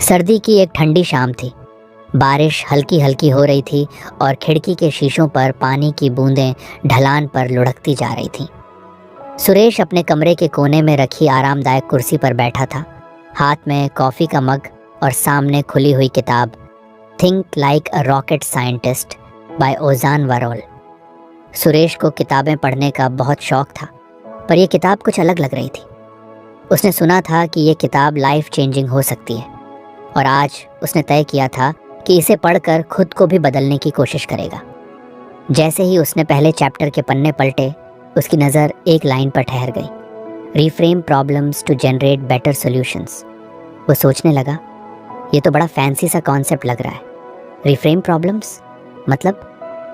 सर्दी की एक ठंडी शाम थी। बारिश हल्की हल्की हो रही थी और खिड़की के शीशों पर पानी की बूंदें ढलान पर लुढ़कती जा रही थीं। सुरेश अपने कमरे के कोने में रखी आरामदायक कुर्सी पर बैठा था, हाथ में कॉफ़ी का मग और सामने खुली हुई किताब think like a rocket scientist by Ozan Varol. Suresh को किताबें पढ़ने का बहुत शौक था, पर यह किताब कुछ अलग लग रही थी। उसने सुना था कि यह किताब लाइफ चेंजिंग हो सकती है और आज उसने तय किया था कि इसे पढ़कर खुद को भी बदलने की कोशिश करेगा। जैसे ही उसने पहले चैप्टर के पन्ने पलटे, उसकी नज़र एक लाइन पर ठहर गई, reframe problems to generate better solutions. वो सोचने लगा, ये तो बड़ा फैंसी सा कॉन्सेप्ट लग रहा है। रीफ्रेम प्रॉब्लम्स मतलब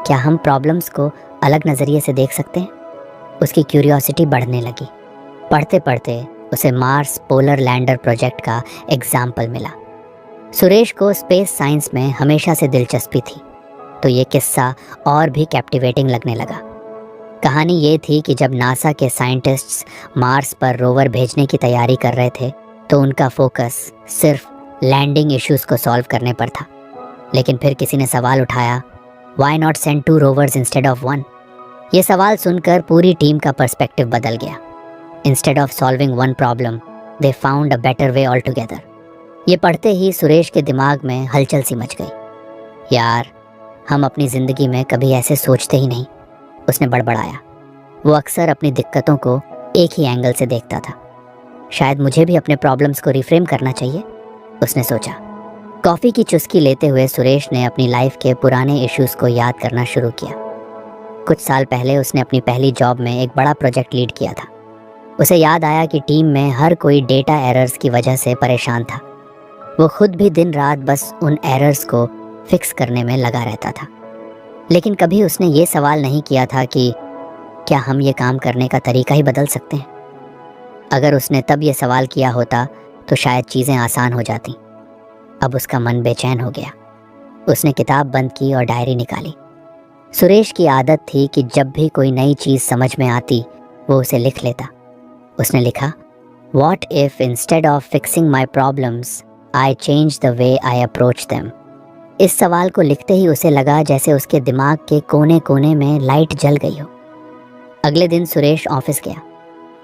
क्या हम प्रॉब्लम्स को अलग नज़रिए से देख सकते हैं? उसकी क्यूरियोसिटी बढ़ने लगी। पढ़ते पढ़ते उसे मार्स पोलर लैंडर प्रोजेक्ट का एग्जाम्पल मिला। सुरेश को स्पेस साइंस में हमेशा से दिलचस्पी थी, तो ये किस्सा और भी कैप्टिवेटिंग लगने लगा। कहानी ये थी कि जब नासा के साइंटिस्ट्स मार्स पर रोवर भेजने की तैयारी कर रहे थे, तो उनका फोकस सिर्फ लैंडिंग इश्यूज को सॉल्व करने पर था। लेकिन फिर किसी ने सवाल उठाया, why not send 2 rovers instead of 1? ये सवाल सुनकर पूरी टीम का पर्सपेक्टिव बदल गया। Instead of solving one problem, they found a better way all together. ये पढ़ते ही सुरेश के दिमाग में हलचल सी मच गई। यार, हम अपनी ज़िंदगी में कभी ऐसे सोचते ही नहीं, उसने बड़बड़ाया। वो अक्सर अपनी दिक्कतों को एक ही एंगल से देखता था। शायद मुझे भी अपने प्रॉब्लम्स को रिफ्रेम करना चाहिए, उसने सोचा। कॉफ़ी की चुस्की लेते हुए सुरेश ने अपनी लाइफ के पुराने इश्यूज़ को याद करना शुरू किया। कुछ साल पहले उसने अपनी पहली जॉब में एक बड़ा प्रोजेक्ट लीड किया था। उसे याद आया कि टीम में हर कोई डेटा एरर्स की वजह से परेशान था। वो खुद भी दिन रात बस उन एरर्स को फिक्स करने में लगा रहता था। लेकिन कभी उसने ये सवाल नहीं किया था कि क्या हम ये काम करने का तरीका ही बदल सकते हैं। अगर उसने तब ये सवाल किया होता तो शायद चीज़ें आसान हो जाती। अब उसका मन बेचैन हो गया। उसने किताब बंद की और डायरी निकाली। सुरेश की आदत थी कि जब भी कोई नई चीज़ समझ में आती, वो उसे लिख लेता। उसने लिखा, What if instead of fixing my problems, I change the way I approach them? इस सवाल को लिखते ही उसे लगा जैसे उसके दिमाग के कोने कोने में लाइट जल गई हो। अगले दिन सुरेश ऑफिस गया।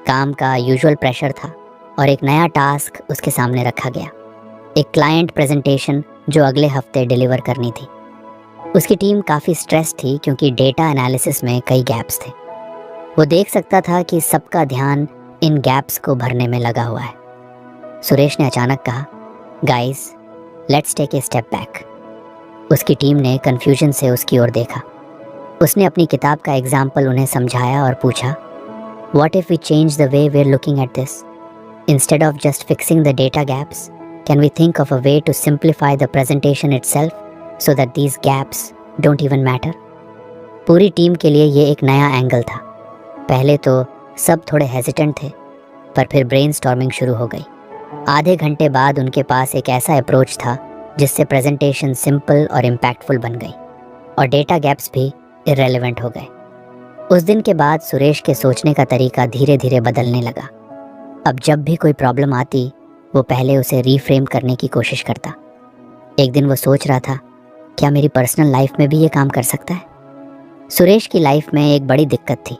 काम का यूजुअल प्रेशर था और एक नया टास्क उसके सामने रखा गया, एक क्लाइंट प्रेजेंटेशन जो अगले हफ्ते डिलीवर करनी थी। उसकी टीम काफ़ी स्ट्रेस थी क्योंकि डेटा एनालिसिस में कई गैप्स थे। वो देख सकता था कि सबका ध्यान इन गैप्स को भरने में लगा हुआ है। सुरेश ने अचानक कहा, guys, let's take a step back. उसकी टीम ने कन्फ्यूजन से उसकी ओर देखा। उसने अपनी किताब का एग्जाम्पल उन्हें समझाया और पूछा, what if we change the way we are looking at this? Instead of just fixing the data gaps, can we think of a way to simplify the presentation itself so that these gaps don't even matter? पूरी team के लिए ये एक नया angle था। पहले तो सब थोड़े हेजिटेंट थे, पर फिर ब्रेनस्टॉर्मिंग शुरू हो गई। आधे घंटे बाद उनके पास एक ऐसा अप्रोच था जिससे प्रेजेंटेशन सिंपल और इम्पैक्टफुल बन गई और डेटा गैप्स भी इररेलेवेंट हो गए। उस दिन के बाद सुरेश के सोचने का तरीका धीरे धीरे बदलने लगा। अब जब भी कोई प्रॉब्लम आती, वो पहले उसे रीफ्रेम करने की कोशिश करता। एक दिन वो सोच रहा था, क्या मेरी पर्सनल लाइफ में भी ये काम कर सकता है? सुरेश की लाइफ में एक बड़ी दिक्कत थी।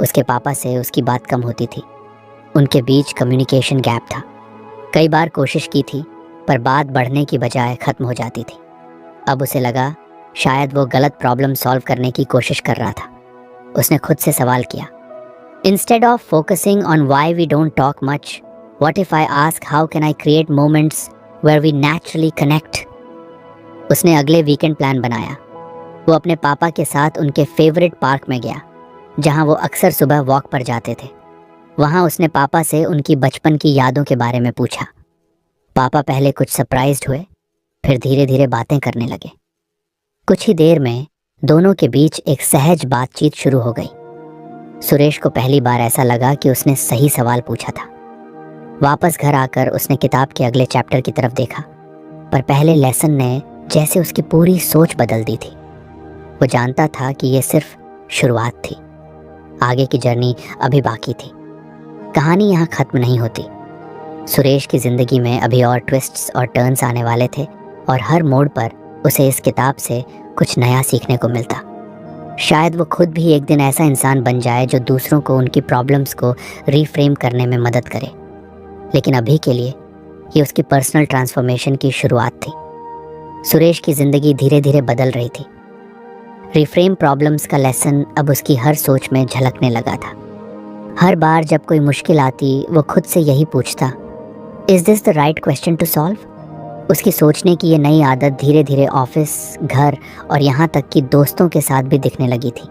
उसके पापा से उसकी बात कम होती थी। उनके बीच कम्युनिकेशन गैप था। कई बार कोशिश की थी, पर बात बढ़ने की बजाय ख़त्म हो जाती थी। अब उसे लगा शायद वो गलत प्रॉब्लम सॉल्व करने की कोशिश कर रहा था। उसने खुद से सवाल किया, instead of focusing on why we don't talk much, what if I ask how can I create moments where we naturally connect? उसने अगले वीकेंड प्लान बनाया। वो अपने पापा के साथ उनके फेवरेट पार्क में गया, जहाँ वो अक्सर सुबह वॉक पर जाते थे। वहाँ उसने पापा से उनकी बचपन की यादों के बारे में पूछा। पापा पहले कुछ सरप्राइज्ड हुए, फिर धीरे धीरे बातें करने लगे। कुछ ही देर में दोनों के बीच एक सहज बातचीत शुरू हो गई। सुरेश को पहली बार ऐसा लगा कि उसने सही सवाल पूछा था। वापस घर आकर उसने किताब के अगले चैप्टर की तरफ देखा, पर पहले लेसन ने जैसे उसकी पूरी सोच बदल दी थी। वो जानता था कि ये सिर्फ शुरुआत थी, आगे की जर्नी अभी बाकी थी। कहानी यहाँ ख़त्म नहीं होती। सुरेश की ज़िंदगी में अभी और ट्विस्ट्स और टर्न्स आने वाले थे और हर मोड़ पर उसे इस किताब से कुछ नया सीखने को मिलता। शायद वो खुद भी एक दिन ऐसा इंसान बन जाए जो दूसरों को उनकी प्रॉब्लम्स को रीफ्रेम करने में मदद करे। लेकिन अभी के लिए ये उसकी पर्सनल ट्रांसफॉर्मेशन की शुरुआत थी। सुरेश की ज़िंदगी धीरे धीरे बदल रही थी। रिफ्रेम प्रॉब्लम्स का लेसन अब उसकी हर सोच में झलकने लगा था। हर बार जब कोई मुश्किल आती वो खुद से यही पूछता, is this the right question to solve? उसकी सोचने की ये नई आदत धीरे धीरे ऑफिस, घर और यहाँ तक कि दोस्तों के साथ भी दिखने लगी थी।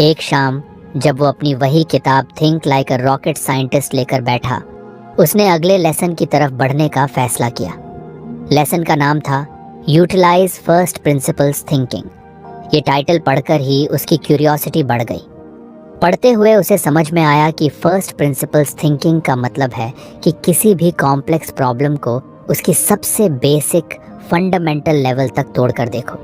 एक शाम जब वो अपनी वही किताब think like a rocket scientist लेकर बैठा, उसने अगले लेसन की तरफ बढ़ने का फैसला किया। लेसन का नाम था यूटिलाइज फर्स्ट प्रिंसिपल्स थिंकिंग। ये टाइटल पढ़कर ही उसकी क्यूरियोसिटी बढ़ गई। पढ़ते हुए उसे समझ में आया कि फर्स्ट प्रिंसिपल्स थिंकिंग का मतलब है कि किसी भी कॉम्प्लेक्स प्रॉब्लम को उसकी सबसे बेसिक फंडामेंटल लेवल तक तोड़कर देखो,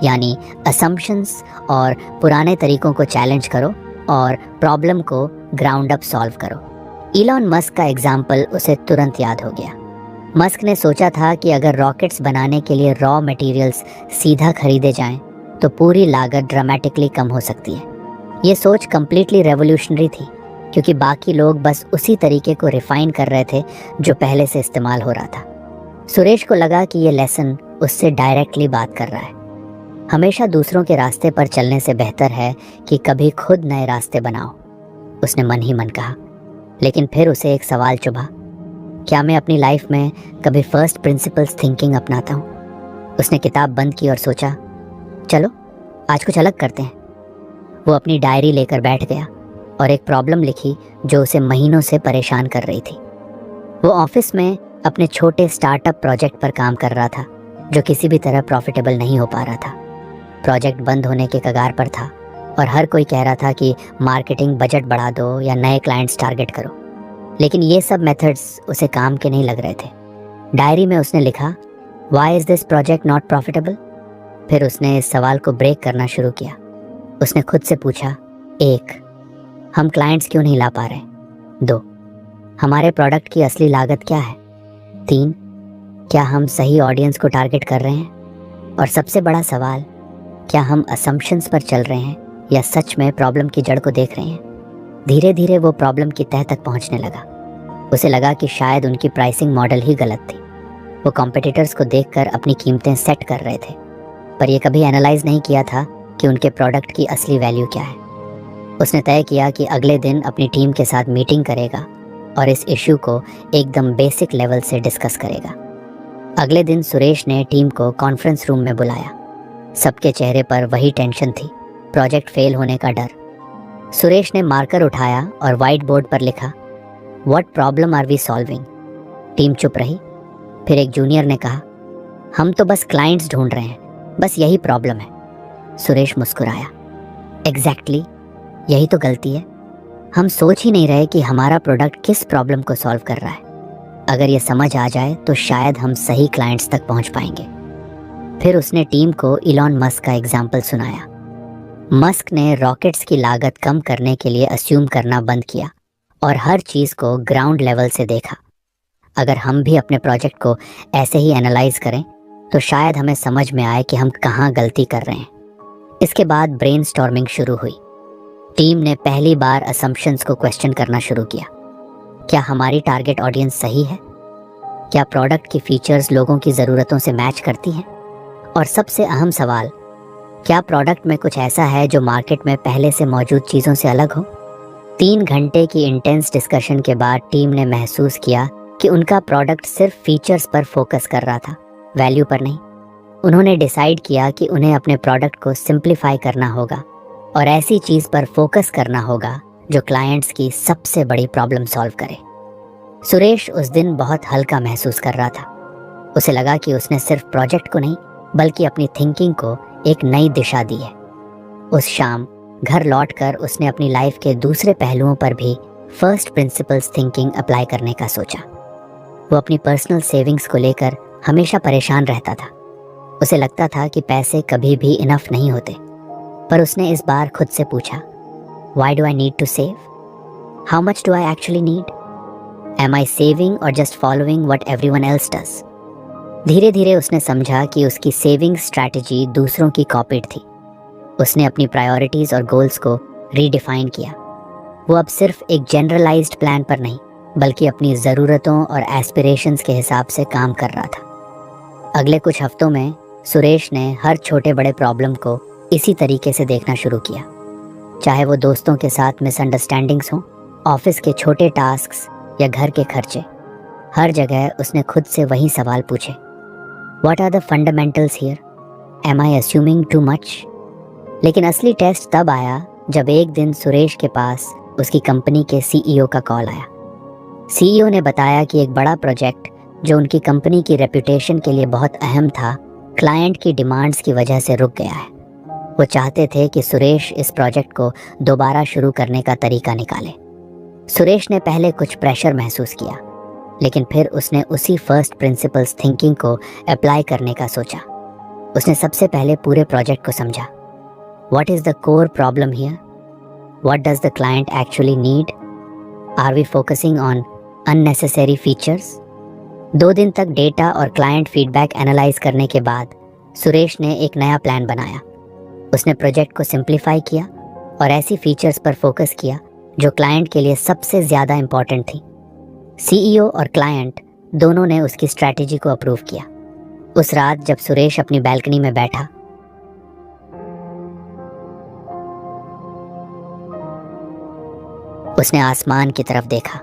यानी असम्पशंस और पुराने तरीकों को चैलेंज करो और प्रॉब्लम को ग्राउंड अप सॉल्व करो। इलॉन मस्क का एग्जाम्पल उसे तुरंत याद हो गया। मस्क ने सोचा था कि अगर रॉकेट्स बनाने के लिए रॉ मटेरियल्स सीधा खरीदे जाएं तो पूरी लागत ड्रामेटिकली कम हो सकती है। ये सोच कम्प्लीटली रेवोल्यूशनरी थी क्योंकि बाकी लोग बस उसी तरीके को रिफाइन कर रहे थे जो पहले से इस्तेमाल हो रहा था। सुरेश को लगा कि ये लेसन उससे डायरेक्टली बात कर रहा है। हमेशा दूसरों के रास्ते पर चलने से बेहतर है कि कभी खुद नए रास्ते बनाओ, उसने मन ही मन कहा। लेकिन फिर उसे एक सवाल चुभा, क्या मैं अपनी लाइफ में कभी फर्स्ट प्रिंसिपल्स थिंकिंग अपनाता हूँ? उसने किताब बंद की और सोचा, चलो आज कुछ अलग करते हैं। वो अपनी डायरी लेकर बैठ गया और एक प्रॉब्लम लिखी जो उसे महीनों से परेशान कर रही थी। वो ऑफिस में अपने छोटे स्टार्टअप प्रोजेक्ट पर काम कर रहा था जो किसी भी तरह प्रॉफिटेबल नहीं हो पा रहा था। प्रोजेक्ट बंद होने के कगार पर था और हर कोई कह रहा था कि मार्केटिंग बजट बढ़ा दो या नए क्लाइंट्स टारगेट करो, लेकिन ये सब मेथड्स उसे काम के नहीं लग रहे थे। डायरी में उसने लिखा, why is this project not profitable? फिर उसने इस सवाल को ब्रेक करना शुरू किया। उसने खुद से पूछा, 1, हम क्लाइंट्स क्यों नहीं ला पा रहे? 2, हमारे प्रोडक्ट की असली लागत क्या है? 3, क्या हम सही ऑडियंस को टारगेट कर रहे हैं? और सबसे बड़ा सवाल, क्या हम असम्पशंस पर चल रहे हैं या सच में प्रॉब्लम की जड़ को देख रहे हैं? धीरे धीरे वो प्रॉब्लम की तह तक पहुंचने लगा। उसे लगा कि शायद उनकी प्राइसिंग मॉडल ही गलत थी। वो कॉम्पिटिटर्स को देखकर अपनी कीमतें सेट कर रहे थे, पर ये कभी एनालाइज नहीं किया था कि उनके प्रोडक्ट की असली वैल्यू क्या है। उसने तय किया कि अगले दिन अपनी टीम के साथ मीटिंग करेगा और इस इश्यू को एकदम बेसिक लेवल से डिस्कस करेगा। अगले दिन सुरेश ने टीम को कॉन्फ्रेंस रूम में बुलाया। सबके चेहरे पर वही टेंशन थी, प्रोजेक्ट फेल होने का डर। सुरेश ने मार्कर उठाया और वाइट बोर्ड पर लिखा, what problem are we solving? Team चुप रही। फिर एक जूनियर ने कहा, हम तो बस क्लाइंट्स ढूंढ रहे हैं, बस यही प्रॉब्लम है। सुरेश मुस्कुराया, एग्जैक्टली, यही तो गलती है। हम सोच ही नहीं रहे कि हमारा प्रोडक्ट किस प्रॉब्लम को सॉल्व कर रहा है। अगर ये समझ आ जाए तो शायद हम सही क्लाइंट्स तक पहुंच पाएंगे। फिर उसने टीम को इलॉन मस्क का एग्जाम्पल सुनाया। मस्क ने रॉकेट्स की लागत कम करने के लिए अस्यूम करना बंद किया और हर चीज़ को ग्राउंड लेवल से देखा। अगर हम भी अपने प्रोजेक्ट को ऐसे ही एनालाइज करें तो शायद हमें समझ में आए कि हम कहाँ गलती कर रहे हैं। इसके बाद ब्रेनस्टॉर्मिंग शुरू हुई। टीम ने पहली बार असम्पशंस को क्वेश्चन करना शुरू किया। क्या हमारी टारगेट ऑडियंस सही है? क्या प्रोडक्ट की फीचर्स लोगों की ज़रूरतों से मैच करती हैं? और सबसे अहम सवाल, क्या प्रोडक्ट में कुछ ऐसा है जो मार्केट में पहले से मौजूद चीज़ों से अलग हो? 3 घंटे की इंटेंस डिस्कशन के बाद टीम ने महसूस किया कि उनका प्रोडक्ट सिर्फ फीचर्स पर फोकस कर रहा था, वैल्यू पर नहीं। उन्होंने डिसाइड किया कि उन्हें अपने प्रोडक्ट को सिंप्लीफाई करना होगा और ऐसी चीज़ पर फोकस करना होगा जो क्लाइंट्स की सबसे बड़ी प्रॉब्लम सॉल्व करे। सुरेश उस दिन बहुत हल्का महसूस कर रहा था। उसे लगा कि उसने सिर्फ प्रोजेक्ट को नहीं बल्कि अपनी थिंकिंग को एक नई दिशा दी है। उस शाम घर लौटकर उसने अपनी लाइफ के दूसरे पहलुओं पर भी फर्स्ट प्रिंसिपल्स थिंकिंग अप्लाई करने का सोचा। वो अपनी पर्सनल सेविंग्स को लेकर हमेशा परेशान रहता था। उसे लगता था कि पैसे कभी भी इनफ नहीं होते, पर उसने इस बार खुद से पूछा, why do I need to save? How much do I actually need? Am I saving or just following what everyone else does? धीरे धीरे उसने समझा कि उसकी सेविंग स्ट्रैटेजी दूसरों की कॉपीड थी। उसने अपनी प्रायोरिटीज़ और गोल्स को रीडिफाइन किया। वो अब सिर्फ एक जनरलाइज्ड प्लान पर नहीं, बल्कि अपनी ज़रूरतों और एस्पिरेशंस के हिसाब से काम कर रहा था। अगले कुछ हफ्तों में सुरेश ने हर छोटे बड़े प्रॉब्लम को इसी तरीके से देखना शुरू किया। चाहे वो दोस्तों के साथ मिसअंडरस्टैंडिंग्स हों, ऑफिस के छोटे टास्क्स या घर के खर्चे, हर जगह उसने खुद से वही सवाल पूछे। What are the fundamentals here? Am I assuming too much? लेकिन असली टेस्ट तब आया जब एक दिन सुरेश के पास उसकी कंपनी के सीईओ का कॉल आया। सीईओ ने बताया कि एक बड़ा प्रोजेक्ट जो उनकी कंपनी की रेपुटेशन के लिए बहुत अहम था, क्लाइंट की डिमांड्स की वजह से रुक गया है। वो चाहते थे कि सुरेश इस प्रोजेक्ट को दोबारा शुरू करने का तरीका निकाले। सुरेश ने पहले कुछ प्रेशर महसूस किया, लेकिन फिर उसने उसी फर्स्ट प्रिंसिपल्स थिंकिंग को अप्लाई करने का सोचा। उसने सबसे पहले पूरे प्रोजेक्ट को समझा। What is the core problem here? What does the client actually need? Are we focusing on unnecessary features? 2 दिन तक डेटा और क्लाइंट फीडबैक एनालाइज करने के बाद सुरेश ने एक नया प्लान बनाया। उसने प्रोजेक्ट को सिंप्लीफाई किया और ऐसी फीचर्स पर फोकस किया जो क्लाइंट के लिए सबसे ज़्यादा इम्पॉर्टेंट थी। सीईओ और क्लाइंट दोनों ने उसकी स्ट्रैटेजी को अप्रूव किया। उस रात जब सुरेश अपनी बैल्कनी में बैठा, उसने आसमान की तरफ देखा।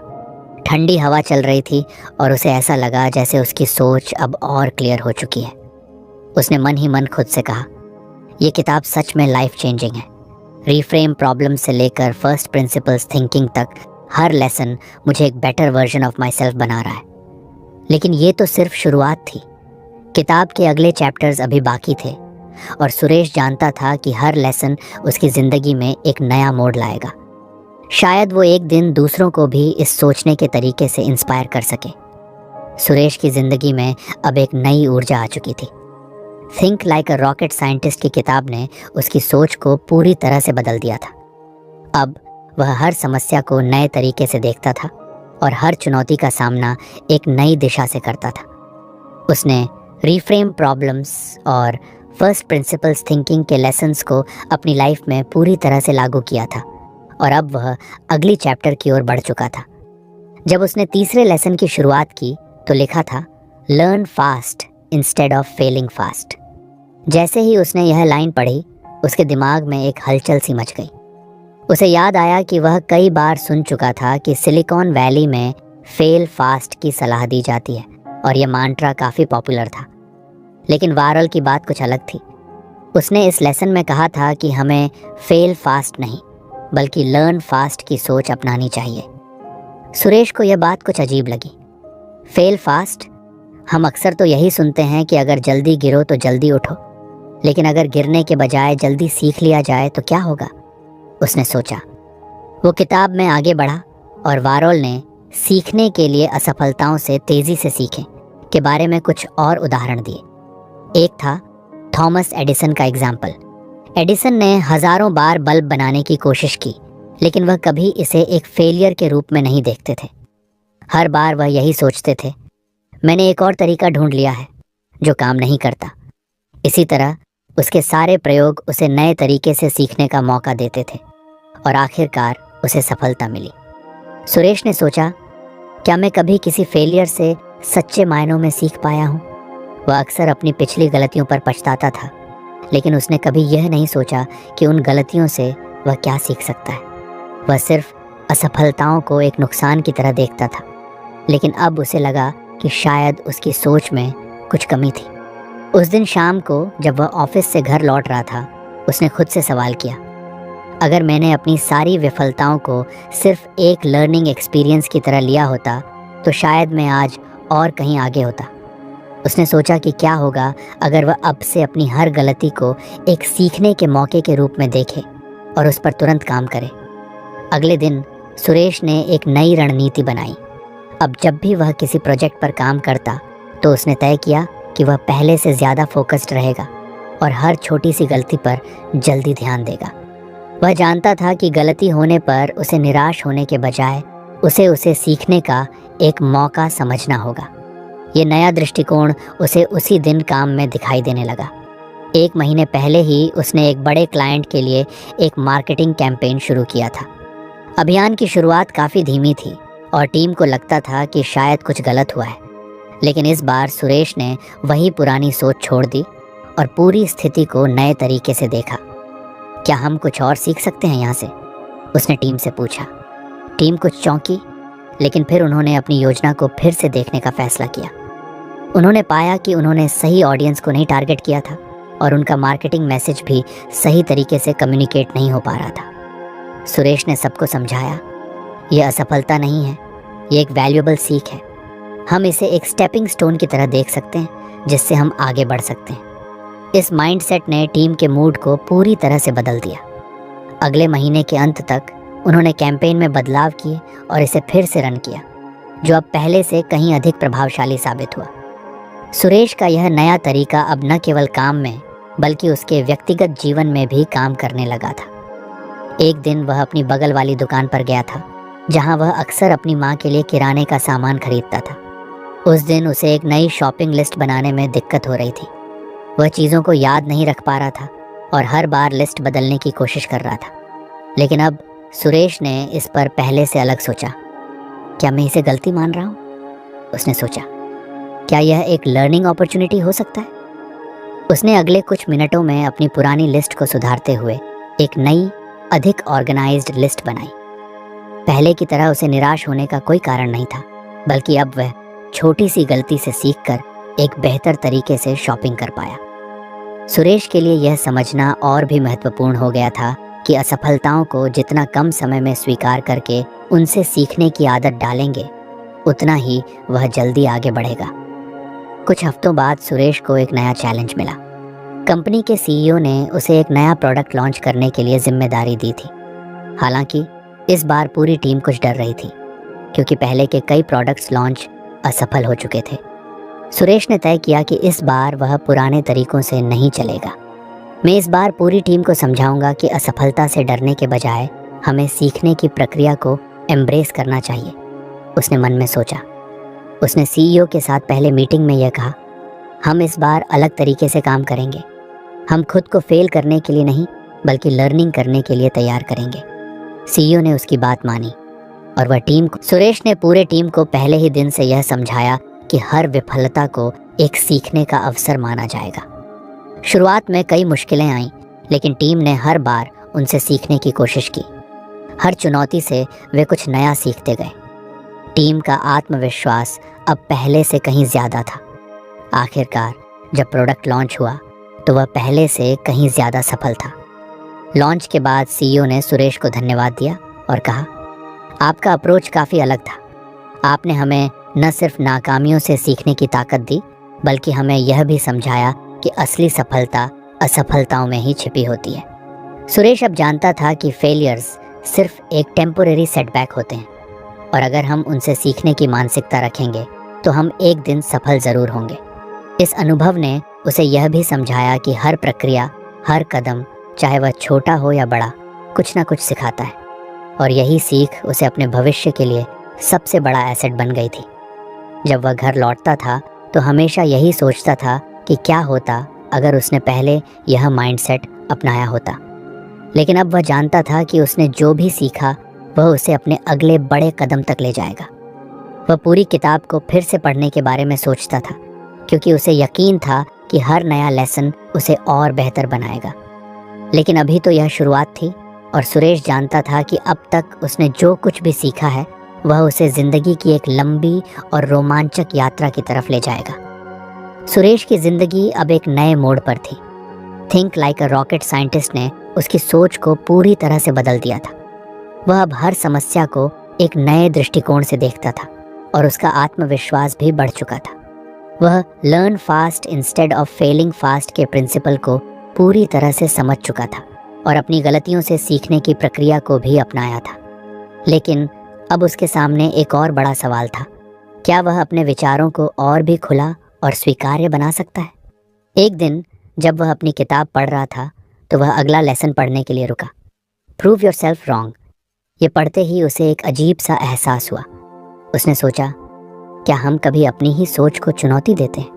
ठंडी हवा चल रही थी और उसे ऐसा लगा जैसे उसकी सोच अब और क्लियर हो चुकी है। उसने मन ही मन खुद से कहा, ये किताब सच में लाइफ चेंजिंग है। रीफ्रेम प्रॉब्लम से लेकर फर्स्ट प्रिंसिपल्स थिंकिंग तक हर लेसन मुझे एक better version of my self बना रहा है। लेकिन ये तो सिर्फ शुरुआत थी। किताब के अगले चैप्टर्स अभी बाकी थे और सुरेश जानता था कि हर लेसन उसकी ज़िंदगी में एक नया मोड़ लाएगा। शायद वो एक दिन दूसरों को भी इस सोचने के तरीके से इंस्पायर कर सके। सुरेश की ज़िंदगी में अब एक नई ऊर्जा आ चुकी थी। Think like a rocket scientist की किताब ने उसकी सोच को पूरी तरह से बदल दिया था। अब वह हर समस्या को नए तरीके से देखता था और हर चुनौती का सामना एक नई दिशा से करता था। उसने रीफ्रेम प्रॉब्लम्स और फर्स्ट प्रिंसिपल्स थिंकिंग के लेसन्स को अपनी लाइफ में पूरी तरह से लागू किया था और अब वह अगली चैप्टर की ओर बढ़ चुका था। जब उसने तीसरे लेसन की शुरुआत की तो लिखा था, learn fast instead of Fehling fast. जैसे ही उसने यह लाइन पढ़ी, उसके दिमाग में एक हलचल सी मच गई। उसे याद आया कि वह कई बार सुन चुका था कि सिलिकॉन वैली में फेल फास्ट की सलाह दी जाती है और यह मांट्रा काफ़ी पॉपुलर था। लेकिन वारल की बात कुछ अलग थी। उसने इस लेसन में कहा था कि हमें फेल फास्ट नहीं बल्कि लर्न फास्ट की सोच अपनानी चाहिए। सुरेश को यह बात कुछ अजीब लगी। Fail fast? हम अक्सर तो यही सुनते हैं कि अगर जल्दी गिरो तो जल्दी उठो, लेकिन अगर गिरने के बजाय जल्दी सीख लिया जाए तो क्या होगा? उसने सोचा। वो किताब में आगे बढ़ा और वारोल ने सीखने के लिए असफलताओं से तेज़ी से सीखें के बारे में कुछ और उदाहरण दिए। एक था थॉमस एडिसन का एग्जाम्पल। एडिसन ने हज़ारों बार बल्ब बनाने की कोशिश की, लेकिन वह कभी इसे एक फेलियर के रूप में नहीं देखते थे। हर बार वह यही सोचते थे, मैंने एक और तरीका ढूंढ लिया है जो काम नहीं करता। इसी तरह उसके सारे प्रयोग उसे नए तरीके से सीखने का मौका देते थे और आखिरकार उसे सफलता मिली। सुरेश ने सोचा, क्या मैं कभी किसी फेलियर से सच्चे मायनों में सीख पाया हूँ? वह अक्सर अपनी पिछली गलतियों पर पछताता था, लेकिन उसने कभी यह नहीं सोचा कि उन गलतियों से वह क्या सीख सकता है। वह सिर्फ असफलताओं को एक नुकसान की तरह देखता था, लेकिन अब उसे लगा कि शायद उसकी सोच में कुछ कमी थी। उस दिन शाम को जब वह ऑफिस से घर लौट रहा था, उसने खुद से सवाल किया, अगर मैंने अपनी सारी विफलताओं को सिर्फ एक लर्निंग एक्सपीरियंस की तरह लिया होता तो शायद मैं आज और कहीं आगे होता। उसने सोचा कि क्या होगा अगर वह अब से अपनी हर गलती को एक सीखने के मौके के रूप में देखे और उस पर तुरंत काम करे। अगले दिन सुरेश ने एक नई रणनीति बनाई। अब जब भी वह किसी प्रोजेक्ट पर काम करता तो उसने तय किया कि वह पहले से ज़्यादा फोकस्ड रहेगा और हर छोटी सी गलती पर जल्दी ध्यान देगा। वह जानता था कि गलती होने पर उसे निराश होने के बजाय उसे सीखने का एक मौका समझना होगा। ये नया दृष्टिकोण उसे उसी दिन काम में दिखाई देने लगा। 1 महीने पहले ही उसने एक बड़े क्लाइंट के लिए एक मार्केटिंग कैंपेन शुरू किया था। अभियान की शुरुआत काफ़ी धीमी थी और टीम को लगता था कि शायद कुछ गलत हुआ है। लेकिन इस बार सुरेश ने वही पुरानी सोच छोड़ दी और पूरी स्थिति को नए तरीके से देखा। क्या हम कुछ और सीख सकते हैं यहाँ से? उसने टीम से पूछा। टीम कुछ चौंकी, लेकिन फिर उन्होंने अपनी योजना को फिर से देखने का फैसला किया। उन्होंने पाया कि उन्होंने सही ऑडियंस को नहीं टारगेट किया था और उनका मार्केटिंग मैसेज भी सही तरीके से कम्युनिकेट नहीं हो पा रहा था। सुरेश ने सबको समझाया, यह असफलता नहीं है, ये एक वैल्यूएबल सीख है। हम इसे एक स्टेपिंग स्टोन की तरह देख सकते हैं जिससे हम आगे बढ़ सकते हैं। इस माइंडसेट ने टीम के मूड को पूरी तरह से बदल दिया। अगले महीने के अंत तक उन्होंने कैंपेन में बदलाव किए और इसे फिर से रन किया, जो अब पहले से कहीं अधिक प्रभावशाली साबित हुआ। सुरेश का यह नया तरीका अब न केवल काम में बल्कि उसके व्यक्तिगत जीवन में भी काम करने लगा था। एक दिन वह अपनी बगल वाली दुकान पर गया था, जहां वह अक्सर अपनी माँ के लिए किराने का सामान खरीदता था। उस दिन उसे एक नई शॉपिंग लिस्ट बनाने में दिक्कत हो रही थी। वह चीज़ों को याद नहीं रख पा रहा था और हर बार लिस्ट बदलने की कोशिश कर रहा था। लेकिन अब सुरेश ने इस पर पहले से अलग सोचा। क्या मैं इसे गलती मान रहा हूँ? उसने सोचा। क्या यह एक लर्निंग अपॉर्चुनिटी हो सकता है? उसने अगले कुछ मिनटों में अपनी पुरानी लिस्ट को सुधारते हुए एक नई, अधिक ऑर्गेनाइज्ड लिस्ट बनाई। पहले की तरह उसे निराश होने का कोई कारण नहीं था, बल्कि अब वह छोटी सी गलती से सीखकर एक बेहतर तरीके से शॉपिंग कर पाया। सुरेश के लिए यह समझना और भी महत्वपूर्ण हो गया था कि असफलताओं को जितना कम समय में स्वीकार करके उनसे सीखने की आदत डालेंगे, उतना ही वह जल्दी आगे बढ़ेगा। कुछ हफ्तों बाद सुरेश को एक नया चैलेंज मिला। कंपनी के सीईओ ने उसे एक नया प्रोडक्ट लॉन्च करने के लिए जिम्मेदारी दी थी। हालांकि इस बार पूरी टीम कुछ डर रही थी, क्योंकि पहले के कई प्रोडक्ट्स लॉन्च असफल हो चुके थे। सुरेश ने तय किया कि इस बार वह पुराने तरीकों से नहीं चलेगा। मैं इस बार पूरी टीम को समझाऊंगा कि असफलता से डरने के बजाय हमें सीखने की प्रक्रिया को एम्ब्रेस करना चाहिए, उसने मन में सोचा। उसने सीईओ के साथ पहले मीटिंग में यह कहा, हम इस बार अलग तरीके से काम करेंगे। हम खुद को फेल करने के लिए नहीं बल्कि लर्निंग करने के लिए तैयार करेंगे। सीईओ ने उसकी बात मानी और वह सुरेश ने पूरे टीम को पहले ही दिन से यह समझाया कि हर विफलता को एक सीखने का अवसर माना जाएगा। शुरुआत में कई मुश्किलें आईं, लेकिन टीम ने हर बार उनसे सीखने की कोशिश की। हर चुनौती से वे कुछ नया सीखते गए। टीम का आत्मविश्वास अब पहले से कहीं ज़्यादा था। आखिरकार जब प्रोडक्ट लॉन्च हुआ तो वह पहले से कहीं ज़्यादा सफल था। लॉन्च के बाद सीईओ ने सुरेश को धन्यवाद दिया और कहा, आपका अप्रोच काफ़ी अलग था। आपने हमें न सिर्फ नाकामियों से सीखने की ताकत दी, बल्कि हमें यह भी समझाया कि असली सफलता असफलताओं में ही छिपी होती है। सुरेश अब जानता था कि फेलियर्स सिर्फ एक टेम्पोरेरी सेटबैक होते हैं और अगर हम उनसे सीखने की मानसिकता रखेंगे तो हम एक दिन सफल ज़रूर होंगे। इस अनुभव ने उसे यह भी समझाया कि हर प्रक्रिया, हर कदम, चाहे वह छोटा हो या बड़ा, कुछ ना कुछ सिखाता है और यही सीख उसे अपने भविष्य के लिए सबसे बड़ा एसेट बन गई थी। जब वह घर लौटता था तो हमेशा यही सोचता था कि क्या होता अगर उसने पहले यह माइंडसेट अपनाया होता। लेकिन अब वह जानता था कि उसने जो भी सीखा वह उसे अपने अगले बड़े कदम तक ले जाएगा। वह पूरी किताब को फिर से पढ़ने के बारे में सोचता था, क्योंकि उसे यकीन था कि हर नया लेसन उसे और बेहतर बनाएगा। लेकिन अभी तो यह शुरुआत थी और सुरेश जानता था कि अब तक उसने जो कुछ भी सीखा है वह उसे ज़िंदगी की एक लंबी और रोमांचक यात्रा की तरफ ले जाएगा। सुरेश की ज़िंदगी अब एक नए मोड़ पर थी। Think like a rocket scientist ने उसकी सोच को पूरी तरह से बदल दिया था। वह अब हर समस्या को एक नए दृष्टिकोण से देखता था और उसका आत्मविश्वास भी बढ़ चुका था। वह learn fast instead of Fehling fast के प्रिंसिपल को पूरी तरह से समझ चुका था और अपनी गलतियों से सीखने की प्रक्रिया को भी अपनाया था। लेकिन अब उसके सामने एक और बड़ा सवाल था, क्या वह अपने विचारों को और भी खुला और स्वीकार्य बना सकता है? एक दिन जब वह अपनी किताब पढ़ रहा था तो वह अगला लेसन पढ़ने के लिए रुका। Prove yourself wrong. ये पढ़ते ही उसे एक अजीब सा एहसास हुआ। उसने सोचा, क्या हम कभी अपनी ही सोच को चुनौती देते हैं?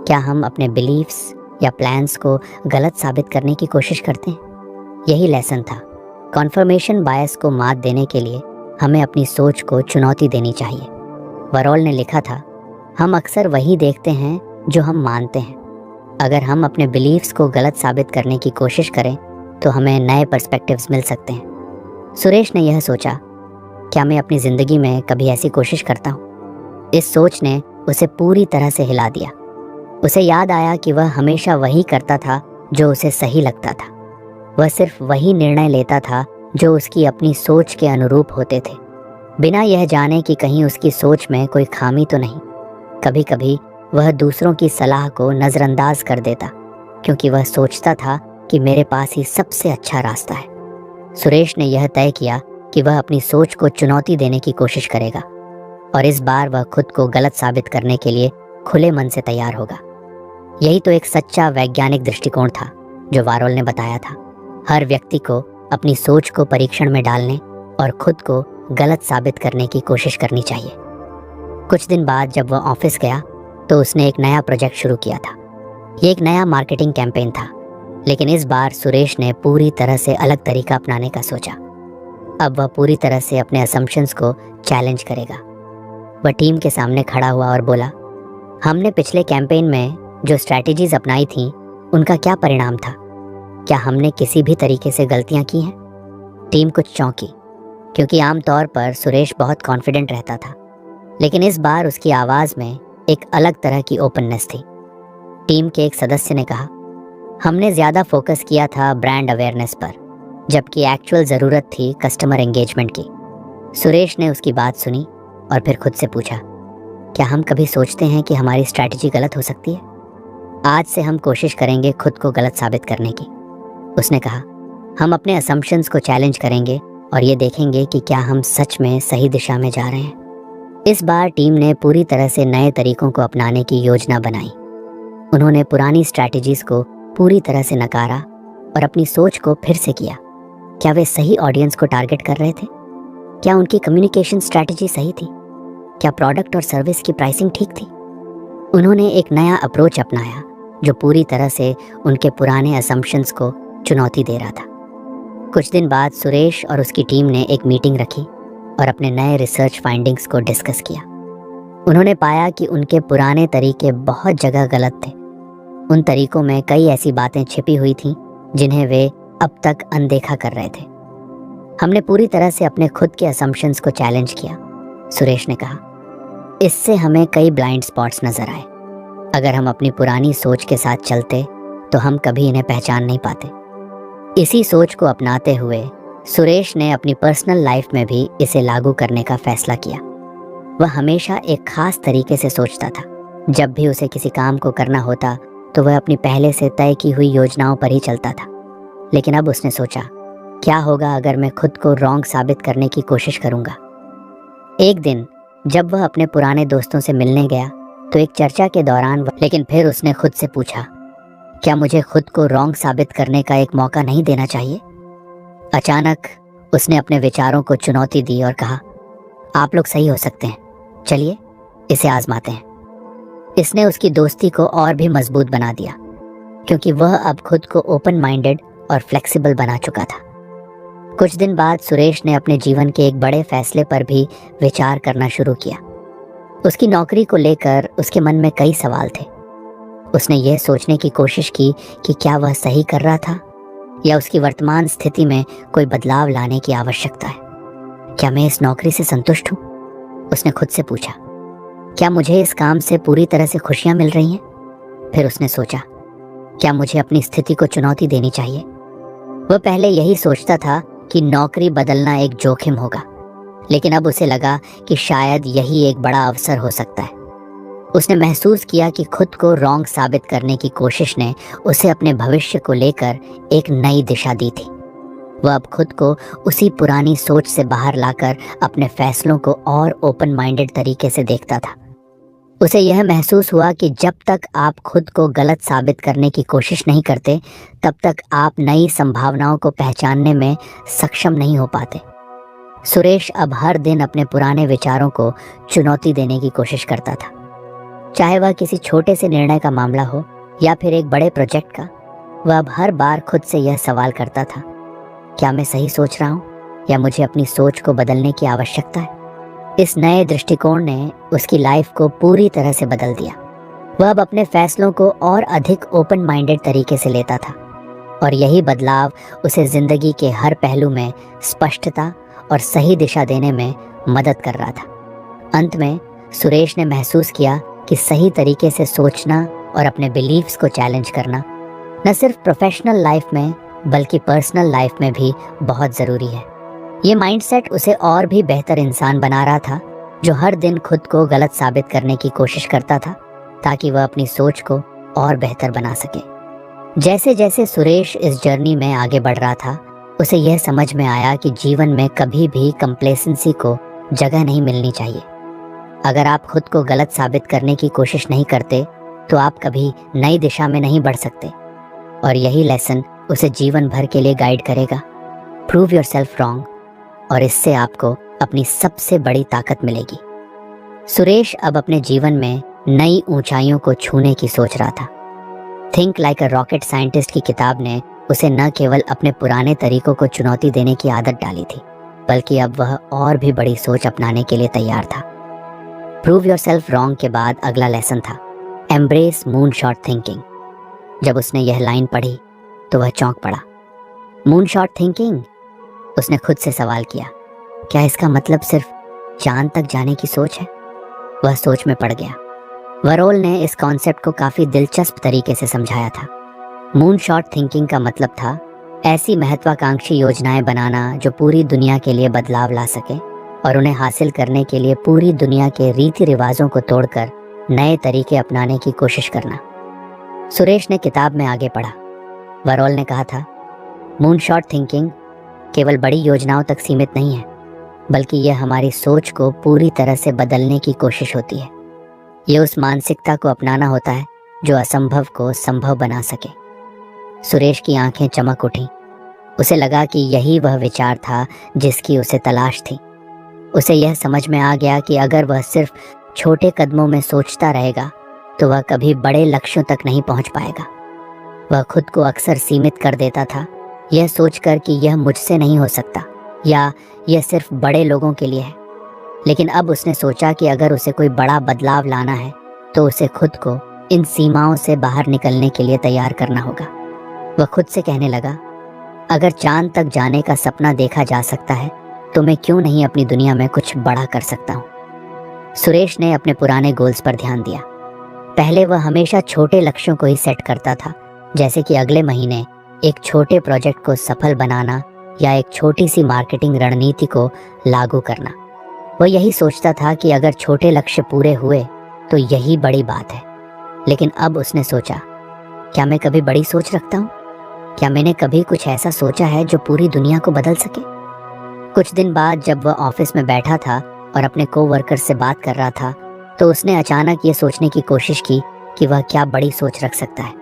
क्या हम अपने बिलीव्स या प्लान्स को गलत साबित करने की कोशिश करते हैं? यही लेसन था। कॉन्फर्मेशन बायस को मात देने के लिए हमें अपनी सोच को चुनौती देनी चाहिए। वरोल ने लिखा था, हम अक्सर वही देखते हैं जो हम मानते हैं। अगर हम अपने बिलीव्स को गलत साबित करने की कोशिश करें तो हमें नए पर्सपेक्टिव्स मिल सकते हैं। सुरेश ने यह सोचा, क्या मैं अपनी ज़िंदगी में कभी ऐसी कोशिश करता हूँ? इस सोच ने उसे पूरी तरह से हिला दिया। उसे याद आया कि वह हमेशा वही करता था जो उसे सही लगता था। वह सिर्फ वही निर्णय लेता था जो उसकी अपनी सोच के अनुरूप होते थे, बिना यह जाने कि कहीं उसकी सोच में कोई खामी तो नहीं। कभी कभी वह दूसरों की सलाह को नज़रअंदाज कर देता क्योंकि वह सोचता था कि मेरे पास ही सबसे अच्छा रास्ता है। सुरेश ने यह तय किया कि वह अपनी सोच को चुनौती देने की कोशिश करेगा और इस बार वह खुद को गलत साबित करने के लिए खुले मन से तैयार होगा। यही तो एक सच्चा वैज्ञानिक दृष्टिकोण था जो वारोल ने बताया था। हर व्यक्ति को अपनी सोच को परीक्षण में डालने और खुद को गलत साबित करने की कोशिश करनी चाहिए। कुछ दिन बाद जब वह ऑफिस गया तो उसने एक नया प्रोजेक्ट शुरू किया था। ये एक नया मार्केटिंग कैंपेन था, लेकिन इस बार सुरेश ने पूरी तरह से अलग तरीका अपनाने का सोचा। अब वह पूरी तरह से अपने असम्पशंस को चैलेंज करेगा। वह टीम के सामने खड़ा हुआ और बोला, हमने पिछले कैंपेन में जो स्ट्रैटेजीज अपनाई थीं, उनका क्या परिणाम था? क्या हमने किसी भी तरीके से गलतियां की हैं? टीम कुछ चौंकी क्योंकि आमतौर पर सुरेश बहुत कॉन्फिडेंट रहता था, लेकिन इस बार उसकी आवाज़ में एक अलग तरह की ओपननेस थी। टीम के एक सदस्य ने कहा, हमने ज़्यादा फोकस किया था ब्रांड अवेयरनेस पर, जबकि एक्चुअल ज़रूरत थी कस्टमर एंगेजमेंट की। सुरेश ने उसकी बात सुनी और फिर खुद से पूछा, क्या हम कभी सोचते हैं कि हमारी स्ट्रैटेजी गलत हो सकती है? आज से हम कोशिश करेंगे खुद को गलत साबित करने की। उसने कहा, हम अपने असम्पशंस को चैलेंज करेंगे और ये देखेंगे कि क्या हम सच में सही दिशा में जा रहे हैं। इस बार टीम ने पूरी तरह से नए तरीकों को अपनाने की योजना बनाई। उन्होंने पुरानी स्ट्रैटेजीज को पूरी तरह से नकारा और अपनी सोच को फिर से किया। क्या वे सही ऑडियंस को टारगेट कर रहे थे? क्या उनकी कम्युनिकेशन स्ट्रैटेजी सही थी? क्या प्रोडक्ट और सर्विस की प्राइसिंग ठीक थी? उन्होंने एक नया अप्रोच अपनाया जो पूरी तरह से उनके पुराने असम्पशंस को चुनौती दे रहा था। कुछ दिन बाद सुरेश और उसकी टीम ने एक मीटिंग रखी और अपने नए रिसर्च फाइंडिंग्स को डिस्कस किया। उन्होंने पाया कि उनके पुराने तरीके बहुत जगह गलत थे। उन तरीकों में कई ऐसी बातें छिपी हुई थीं जिन्हें वे अब तक अनदेखा कर रहे थे। हमने पूरी तरह से अपने खुद के असम्पशंस को चैलेंज किया, सुरेश ने कहा। इससे हमें कई ब्लाइंड स्पॉट्स नजर आए। अगर हम अपनी पुरानी सोच के साथ चलते तो हम कभी इन्हें पहचान नहीं पाते। इसी सोच को अपनाते हुए सुरेश ने अपनी पर्सनल लाइफ में भी इसे लागू करने का फैसला किया। वह हमेशा एक खास तरीके से सोचता था। जब भी उसे किसी काम को करना होता तो वह अपनी पहले से तय की हुई योजनाओं पर ही चलता था। लेकिन अब उसने सोचा, क्या होगा अगर मैं खुद को रॉन्ग साबित करने की कोशिश करूंगा। एक दिन जब वह अपने पुराने दोस्तों से मिलने गया तो एक चर्चा के दौरान लेकिन फिर उसने खुद से पूछा, क्या मुझे खुद को रॉन्ग साबित करने का एक मौका नहीं देना चाहिए? अचानक उसने अपने विचारों को चुनौती दी और कहा, आप लोग सही हो सकते हैं, चलिए इसे आजमाते हैं। इसने उसकी दोस्ती को और भी मजबूत बना दिया क्योंकि वह अब खुद को ओपन माइंडेड और फ्लेक्सिबल बना चुका था। कुछ दिन बाद सुरेश ने अपने जीवन के एक बड़े फैसले पर भी विचार करना शुरू किया। उसकी नौकरी को लेकर उसके मन में कई सवाल थे। उसने यह सोचने की कोशिश की कि क्या वह सही कर रहा था या उसकी वर्तमान स्थिति में कोई बदलाव लाने की आवश्यकता है। क्या मैं इस नौकरी से संतुष्ट हूँ? उसने खुद से पूछा। क्या मुझे इस काम से पूरी तरह से खुशियाँ मिल रही हैं? फिर उसने सोचा, क्या मुझे अपनी स्थिति को चुनौती देनी चाहिए? वह पहले यही सोचता था कि नौकरी बदलना एक जोखिम होगा, लेकिन अब उसे लगा कि शायद यही एक बड़ा अवसर हो सकता है। उसने महसूस किया कि खुद को रॉन्ग साबित करने की कोशिश ने उसे अपने भविष्य को लेकर एक नई दिशा दी थी। वह अब खुद को उसी पुरानी सोच से बाहर लाकर अपने फैसलों को और ओपन माइंडेड तरीके से देखता था। उसे यह महसूस हुआ कि जब तक आप खुद को गलत साबित करने की कोशिश नहीं करते, तब तक आप नई संभावनाओं को पहचानने में सक्षम नहीं हो पाते। सुरेश अब हर दिन अपने पुराने विचारों को चुनौती देने की कोशिश करता था। चाहे वह किसी छोटे से निर्णय का मामला हो या फिर एक बड़े प्रोजेक्ट का, वह अब हर बार खुद से यह सवाल करता था, क्या मैं सही सोच रहा हूँ या मुझे अपनी सोच को बदलने की आवश्यकता है। इस नए दृष्टिकोण ने उसकी लाइफ को पूरी तरह से बदल दिया। वह अब अपने फैसलों को और अधिक ओपन माइंडेड तरीके से लेता था और यही बदलाव उसे जिंदगी के हर पहलू में स्पष्टता और सही दिशा देने में मदद कर रहा था। अंत में सुरेश ने महसूस किया कि सही तरीके से सोचना और अपने बिलीव्स को चैलेंज करना न सिर्फ प्रोफेशनल लाइफ में बल्कि पर्सनल लाइफ में भी बहुत ज़रूरी है। ये माइंडसेट उसे और भी बेहतर इंसान बना रहा था, जो हर दिन खुद को गलत साबित करने की कोशिश करता था ताकि वह अपनी सोच को और बेहतर बना सके। जैसे जैसे सुरेश इस जर्नी में आगे बढ़ रहा था, उसे यह समझ में आया कि जीवन में कभी भी कंप्लेसेंसी को जगह नहीं मिलनी चाहिए। अगर आप खुद को गलत साबित करने की कोशिश नहीं करते तो आप कभी नई दिशा में नहीं बढ़ सकते, और यही लेसन उसे जीवन भर के लिए गाइड करेगा। प्रूव योरसेल्फ रॉन्ग, और इससे आपको अपनी सबसे बड़ी ताकत मिलेगी। सुरेश अब अपने जीवन में नई ऊंचाइयों को छूने की सोच रहा था। Think like a rocket scientist की किताब ने उसे न केवल अपने पुराने तरीकों को चुनौती देने की आदत डाली थी, बल्कि अब वह और भी बड़ी सोच अपनाने के लिए तैयार था। प्रूव योरसेल्फ रॉन्ग के बाद अगला लेसन था एम्ब्रेस मूनशॉट थिंकिंग। जब उसने यह लाइन पढ़ी तो वह चौंक पड़ा। Moonshot thinking? उसने खुद से सवाल किया, क्या इसका मतलब सिर्फ चांद तक जाने की सोच है? वह सोच में पड़ गया। वरोल ने इस कॉन्सेप्ट को काफ़ी दिलचस्प तरीके से समझाया था। मूनशॉट थिंकिंग का मतलब था ऐसी महत्वाकांक्षी योजनाएं बनाना जो पूरी दुनिया के लिए बदलाव ला सके और उन्हें हासिल करने के लिए पूरी दुनिया के रीति रिवाजों को तोड़कर नए तरीके अपनाने की कोशिश करना। सुरेश ने किताब में आगे पढ़ा। वरोल ने कहा था, मूनशॉट थिंकिंग केवल बड़ी योजनाओं तक सीमित नहीं है, बल्कि यह हमारी सोच को पूरी तरह से बदलने की कोशिश होती है। ये उस मानसिकता को अपनाना होता है जो असंभव को संभव बना सके। सुरेश की आंखें चमक उठीं। उसे लगा कि यही वह विचार था जिसकी उसे तलाश थी। उसे यह समझ में आ गया कि अगर वह सिर्फ छोटे कदमों में सोचता रहेगा तो वह कभी बड़े लक्ष्यों तक नहीं पहुंच पाएगा। वह खुद को अक्सर सीमित कर देता था, यह सोचकर कि यह मुझसे नहीं हो सकता या यह सिर्फ बड़े लोगों के लिए है। लेकिन अब उसने सोचा कि अगर उसे कोई बड़ा बदलाव लाना है तो उसे खुद को इन सीमाओं से बाहर निकलने के लिए तैयार करना होगा। वह खुद से कहने लगा, अगर चांद तक जाने का सपना देखा जा सकता है तो मैं क्यों नहीं अपनी दुनिया में कुछ बड़ा कर सकता हूँ। सुरेश ने अपने पुराने गोल्स पर ध्यान दिया। पहले वह हमेशा छोटे लक्ष्यों को ही सेट करता था, जैसे कि अगले महीने एक छोटे प्रोजेक्ट को सफल बनाना या एक छोटी सी मार्केटिंग रणनीति को लागू करना। वह यही सोचता था कि अगर छोटे लक्ष्य पूरे हुए तो यही बड़ी बात है। लेकिन अब उसने सोचा, क्या मैं कभी बड़ी सोच रखता हूँ? क्या मैंने कभी कुछ ऐसा सोचा है जो पूरी दुनिया को बदल सके? कुछ दिन बाद जब वह ऑफिस में बैठा था और अपने कोवर्कर से बात कर रहा था तो उसने अचानक ये सोचने की कोशिश की कि वह क्या बड़ी सोच रख सकता है।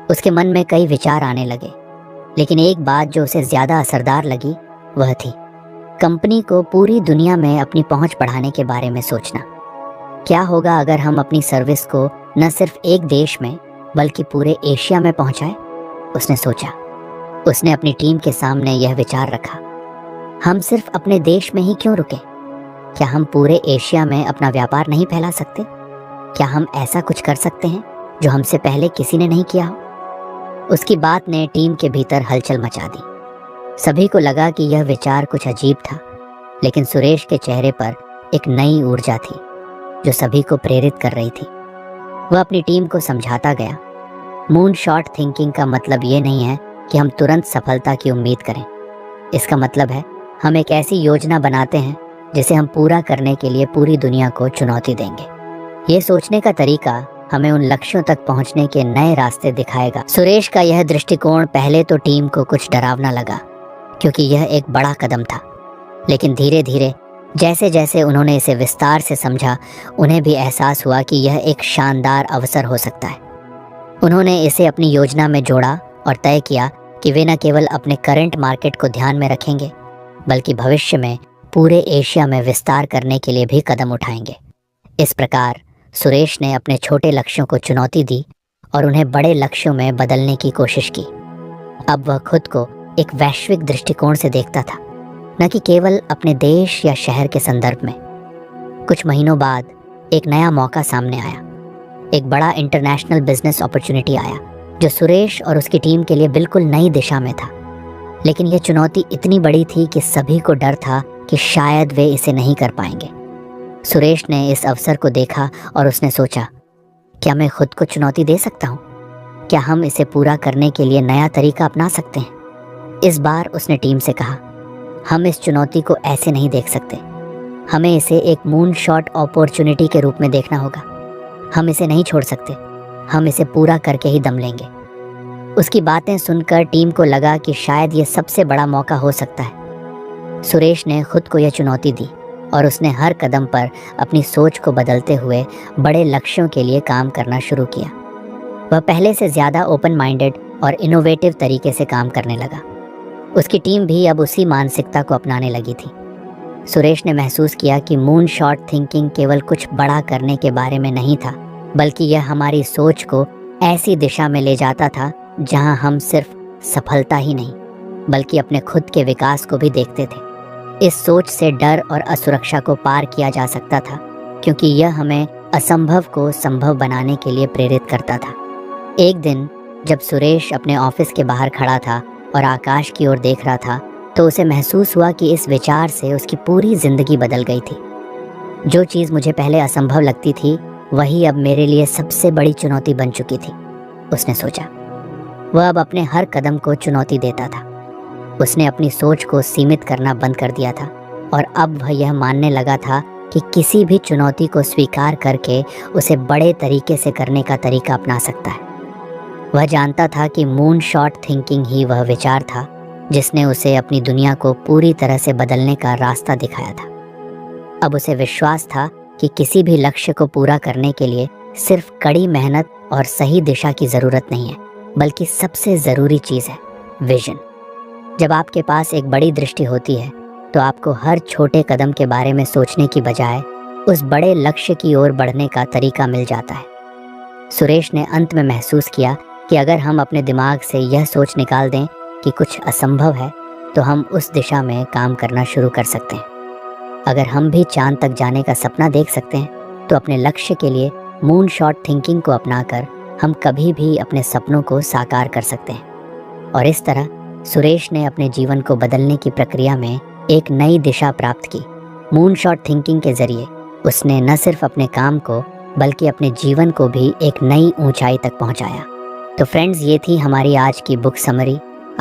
उसके मन में कई विचार आने लगे, लेकिन एक बात जो उसे ज़्यादा असरदार लगी वह थी कंपनी को पूरी दुनिया में अपनी पहुंच बढ़ाने के बारे में सोचना। क्या होगा अगर हम अपनी सर्विस को न सिर्फ एक देश में बल्कि पूरे एशिया में पहुंचाएं? उसने सोचा। उसने अपनी टीम के सामने यह विचार रखा, हम सिर्फ अपने देश में ही क्यों रुके? क्या हम पूरे एशिया में अपना व्यापार नहीं फैला सकते? क्या हम ऐसा कुछ कर सकते हैं जो हमसे पहले किसी ने नहीं किया हो? उसकी बात ने टीम के भीतर हलचल मचा दी। सभी को लगा कि यह विचार कुछ अजीब था, लेकिन सुरेश के चेहरे पर एक नई ऊर्जा थी जो सभी को प्रेरित कर रही थी। वह अपनी टीम को समझाता गया, मून शॉट थिंकिंग का मतलब ये नहीं है कि हम तुरंत सफलता की उम्मीद करें। इसका मतलब है हम एक ऐसी योजना बनाते हैं जिसे हम पूरा करने के लिए पूरी दुनिया को चुनौती देंगे। ये सोचने का तरीका हमें उन लक्ष्यों तक पहुंचने के नए रास्ते दिखाएगा। सुरेश का यह दृष्टिकोण पहले तो टीम को कुछ डरावना लगा, क्योंकि यह एक बड़ा कदम था, लेकिन धीरे धीरे जैसे जैसे उन्होंने इसे विस्तार से समझा, उन्हें भी एहसास हुआ कि यह एक शानदार अवसर हो सकता है। उन्होंने इसे अपनी योजना में जोड़ा और तय किया कि वे न केवल अपने करंट मार्केट को ध्यान में रखेंगे, बल्कि भविष्य में पूरे एशिया में विस्तार करने के लिए भी कदम उठाएंगे। इस प्रकार सुरेश ने अपने छोटे लक्ष्यों को चुनौती दी और उन्हें बड़े लक्ष्यों में बदलने की कोशिश की। अब वह खुद को एक वैश्विक दृष्टिकोण से देखता था, न कि केवल अपने देश या शहर के संदर्भ में। कुछ महीनों बाद एक नया मौका सामने आया। एक बड़ा इंटरनेशनल बिजनेस अपॉर्चुनिटी आया जो सुरेश और उसकी टीम के लिए बिल्कुल नई दिशा में था। लेकिन यह चुनौती इतनी बड़ी थी कि सभी को डर था कि शायद वे इसे नहीं कर पाएंगे। सुरेश ने इस अवसर को देखा और उसने सोचा, क्या मैं खुद को चुनौती दे सकता हूँ? क्या हम इसे पूरा करने के लिए नया तरीका अपना सकते हैं? इस बार उसने टीम से कहा, हम इस चुनौती को ऐसे नहीं देख सकते। हमें इसे एक मून शॉट अपॉर्चुनिटी के रूप में देखना होगा। हम इसे नहीं छोड़ सकते। हम इसे पूरा करके ही दम लेंगे। उसकी बातें सुनकर टीम को लगा कि शायद ये सबसे बड़ा मौका हो सकता है। सुरेश ने खुद को यह चुनौती दी और उसने हर कदम पर अपनी सोच को बदलते हुए बड़े लक्ष्यों के लिए काम करना शुरू किया। वह पहले से ज़्यादा ओपन माइंडेड और इनोवेटिव तरीके से काम करने लगा। उसकी टीम भी अब उसी मानसिकता को अपनाने लगी थी। सुरेश ने महसूस किया कि मून शॉट थिंकिंग केवल कुछ बड़ा करने के बारे में नहीं था, बल्कि यह हमारी सोच को ऐसी दिशा में ले जाता था जहां हम सिर्फ सफलता ही नहीं बल्कि अपने खुद के विकास को भी देखते थे। इस सोच से डर और असुरक्षा को पार किया जा सकता था, क्योंकि यह हमें असंभव को संभव बनाने के लिए प्रेरित करता था। एक दिन जब सुरेश अपने ऑफिस के बाहर खड़ा था और आकाश की ओर देख रहा था, तो उसे महसूस हुआ कि इस विचार से उसकी पूरी जिंदगी बदल गई थी। जो चीज़ मुझे पहले असंभव लगती थी वही अब मेरे लिए सबसे बड़ी चुनौती बन चुकी थी, उसने सोचा। वह अब अपने हर कदम को चुनौती देता था। उसने अपनी सोच को सीमित करना बंद कर दिया था और अब वह यह मानने लगा था कि किसी भी चुनौती को स्वीकार करके उसे बड़े तरीके से करने का तरीका अपना सकता है। वह जानता था कि मून शॉट थिंकिंग ही वह विचार था जिसने उसे अपनी दुनिया को पूरी तरह से बदलने का रास्ता दिखाया था। अब उसे विश्वास था कि किसी भी लक्ष्य को पूरा करने के लिए सिर्फ कड़ी मेहनत और सही दिशा की ज़रूरत नहीं है, बल्कि सबसे ज़रूरी चीज़ है विजन। जब आपके पास एक बड़ी दृष्टि होती है तो आपको हर छोटे कदम के बारे में सोचने की बजाय उस बड़े लक्ष्य की ओर बढ़ने का तरीका मिल जाता है। सुरेश ने अंत में महसूस किया कि अगर हम अपने दिमाग से यह सोच निकाल दें कि कुछ असंभव है, तो हम उस दिशा में काम करना शुरू कर सकते हैं। अगर हम भी चांद तक जाने का सपना देख सकते हैं, तो अपने लक्ष्य के लिए मून शॉट थिंकिंग को अपनाकर हम कभी भी अपने सपनों को साकार कर सकते हैं। और इस तरह सुरेश ने अपने जीवन को बदलने की प्रक्रिया में एक नई दिशा प्राप्त की। मून शॉट थिंकिंग के जरिए उसने न सिर्फ अपने काम को बल्कि अपने जीवन को भी एक नई ऊंचाई तक पहुंचाया। तो फ्रेंड्स, ये थी हमारी आज की बुक समरी